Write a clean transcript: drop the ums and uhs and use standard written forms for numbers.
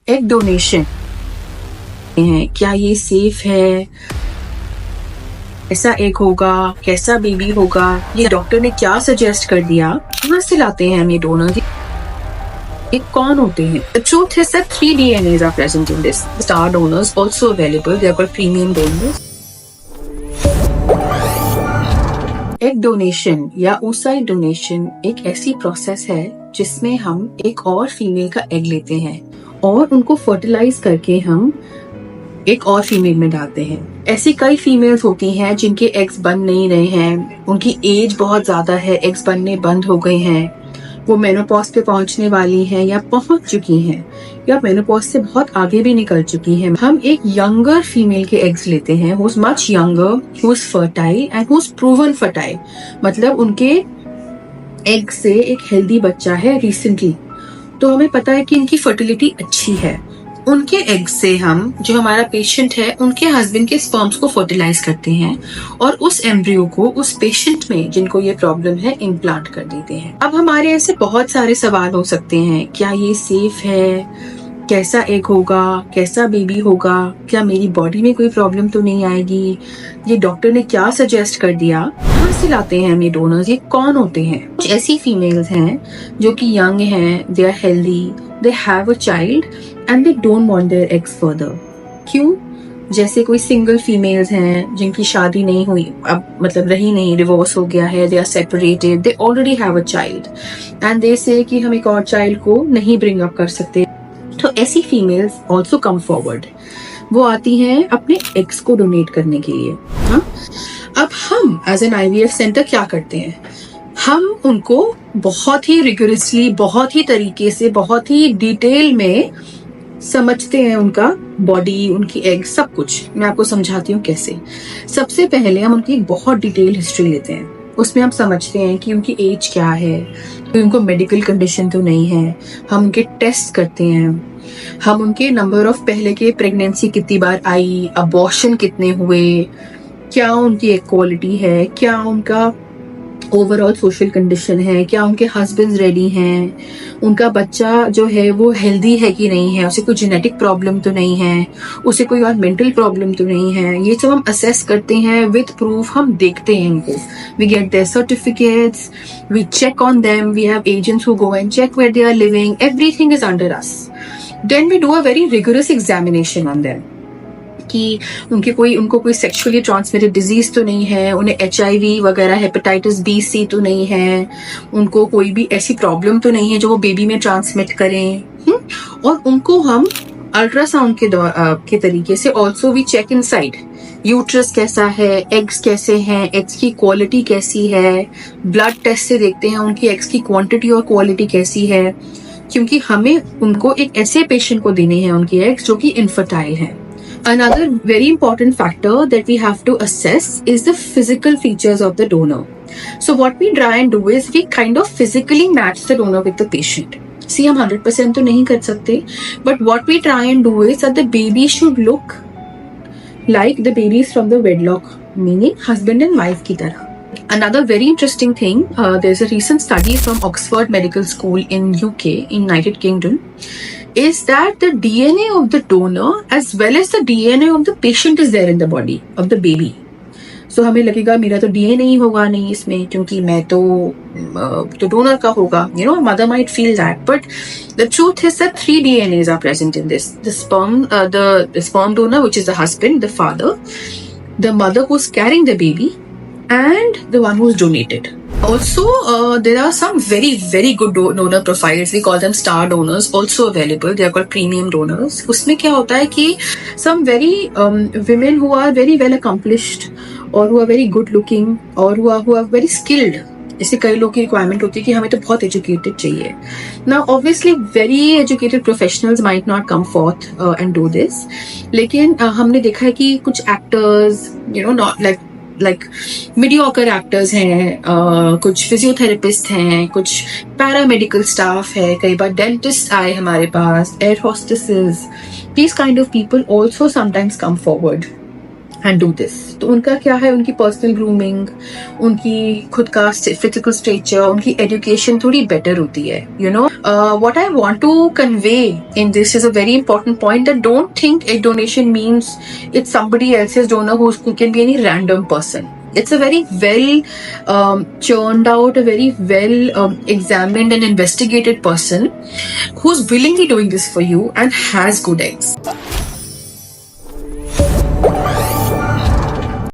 Egg donation है, क्या ये सेफ है? कैसा एग होगा, कैसा बेबी होगा, ये डॉक्टर ने क्या सजेस्ट कर दिया? कहाँ से लाते हैं हम ये डोनर? ये कौन होते हैं? The truth is that 3 DNAs are present in this. Star donors also available. They are called premium donors. Egg donation या oocyte डोनेशन एक ऐसी प्रोसेस है जिसमें हम एक और फीमेल का एग लेते हैं और उनको फर्टिलाइज करके हम एक और फीमेल में डालते हैं। ऐसी कई फीमेल्स होती हैं जिनके एग्स बन नहीं रहे हैं, उनकी एज बहुत ज्यादा है, एग्स बनने बंद हो गए हैं, वो मेनोपॉज पे पहुंचने वाली हैं या पहुंच चुकी हैं या मेनोपॉज से बहुत आगे भी निकल चुकी हैं। हम एक यंगर फीमेल के एग्स लेते हैं, who is much younger, who is fertile and who is proven fertile, मतलब उनके एग से एक हेल्दी बच्चा है रिसेंटली, तो हमें पता है कि इनकी फर्टिलिटी अच्छी है। उनके एग से हम, जो हमारा पेशेंट है, उनके हस्बैंड के स्पर्म्स को फर्टिलाइज करते हैं और उस एम्ब्रियो को उस पेशेंट में जिनको ये प्रॉब्लम है इम्प्लांट कर देते हैं। अब हमारे ऐसे बहुत सारे सवाल हो सकते हैं, क्या ये सेफ है? कैसा एग होगा, कैसा बेबी होगा, क्या मेरी बॉडी में कोई प्रॉब्लम तो नहीं आएगी? ये डॉक्टर ने क्या सजेस्ट कर दिया? कहाँ से लाते हैं हम ये डोनर्स? ये कौन होते हैं? कुछ ऐसी फीमेल्स हैं जो कि यंग हैं, they are healthy, they have a child and they don't want their eggs further. क्यों? जैसे कोई सिंगल फीमेल्स हैं जिनकी शादी नहीं हुई, अब मतलब रही नहीं, डिवोर्स हो गया है, they are separated, they already have a child and they say कि हम एक और चाइल्ड को नहीं ब्रिंग अप कर सकते। तो ऐसी फीमेल्स ऑल्सो कम फॉरवर्ड, वो आती हैं अपने एग्स को डोनेट करने के लिए। हाँ, अब हम एज एन IVF सेंटर क्या करते हैं? हम उनको बहुत ही रिगोरसली, बहुत ही तरीके से, बहुत ही डिटेल में समझते हैं, उनका बॉडी, उनकी एग, सब कुछ। मैं आपको समझाती हूँ कैसे। सबसे पहले हम उनकी एक बहुत डिटेल हिस्ट्री लेते हैं, उसमें हम समझते हैं कि उनकी एज क्या है, कि उनको मेडिकल कंडीशन तो नहीं है। हम उनके टेस्ट करते हैं, हम उनके नंबर ऑफ पहले के प्रेगनेंसी कितनी बार आई, अबॉर्शन कितने हुए, क्या उनकी एक क्वालिटी है, क्या उनका ओवरऑल सोशल कंडीशन है, क्या उनके हस्बैंड्स रेडी हैं, उनका बच्चा जो है वो हेल्दी है कि नहीं है, उसे कोई जेनेटिक प्रॉब्लम तो नहीं है, उसे कोई और मेंटल प्रॉब्लम तो नहीं है। ये सब हम असेस करते हैं विद प्रूफ, हम देखते हैं इनको। We get their certificates, we check on them, we have agents who go and check where they are living, everything is under us. Then we do a very rigorous examination on them कि उनको कोई sexually transmitted disease तो नहीं है, उन्हें HIV वगैरह, hepatitis B C तो नहीं है, उनको कोई भी ऐसी प्रॉब्लम तो नहीं है जो वो बेबी में ट्रांसमिट करें। और उनको हम अल्ट्रासाउंड के तरीके से also we check inside, uterus कैसा है, एग्स कैसे हैं, एग्स की क्वालिटी कैसी है, ब्लड टेस्ट से देखते हैं उनकी एग्स की क्वांटिटी और क्वालिटी कैसी है, क्योंकि हमें उनको एक ऐसे पेशेंट को देने हैं उनकी एग्स जो कि इनफर्टाइल है। Another very important factor that we have to assess is the physical features of the donor. So what we try and do is we kind of physically match the donor with the patient. See, हम 100% तो नहीं कर सकते, but what we try and do is that the baby should look like the babies from the wedlock, meaning husband and wife की तरह. Another very interesting thing, there's a recent study from Oxford Medical School in UK, in United Kingdom, is that the DNA of the donor as well as the DNA of the patient is there in the body of the baby. So हमें लगेगा मेरा तो DNA नहीं होगा नहीं इसमें, क्योंकि मैं तो डोनर का होगा, you know, mother might feel that, but the truth is that 3 DNAs are present in this: the sperm donor, which is the husband, the father, the mother who's carrying the baby, and the one who's donated. Also, there are some very, very good donor profiles. We call them star donors, also available. They are called premium donors. उसमें क्या होता है कि some very women who are very well accomplished or who are very good looking or who are very skilled. जैसे कई लोग की requirement होती है कि हमें तो बहुत एजुकेटेड चाहिए. Now, obviously, very educated professionals might not come forth and do this. लेकिन हमने देखा है कि कुछ actors, you know, not like mediocre actors हैं, कुछ फिजियोथेरेपिस्ट हैं, कुछ पैरामेडिकल स्टाफ है, कई बार डेंटिस्ट आए हमारे पास, air hostesses, these kind of people also sometimes come forward and do this. तो उनका क्या है, उनकी पर्सनल ग्रूमिंग, उनकी खुद का फिजिकल स्ट्रक्चर, उनकी एजुकेशन थोड़ी बेटर होती है। You know what I want to convey in this is a very important point, that don't think egg donation means it's somebody else's donor who can be any random person. It's a very well churned out, a very well examined and investigated person who's willingly doing this for you and has good eggs.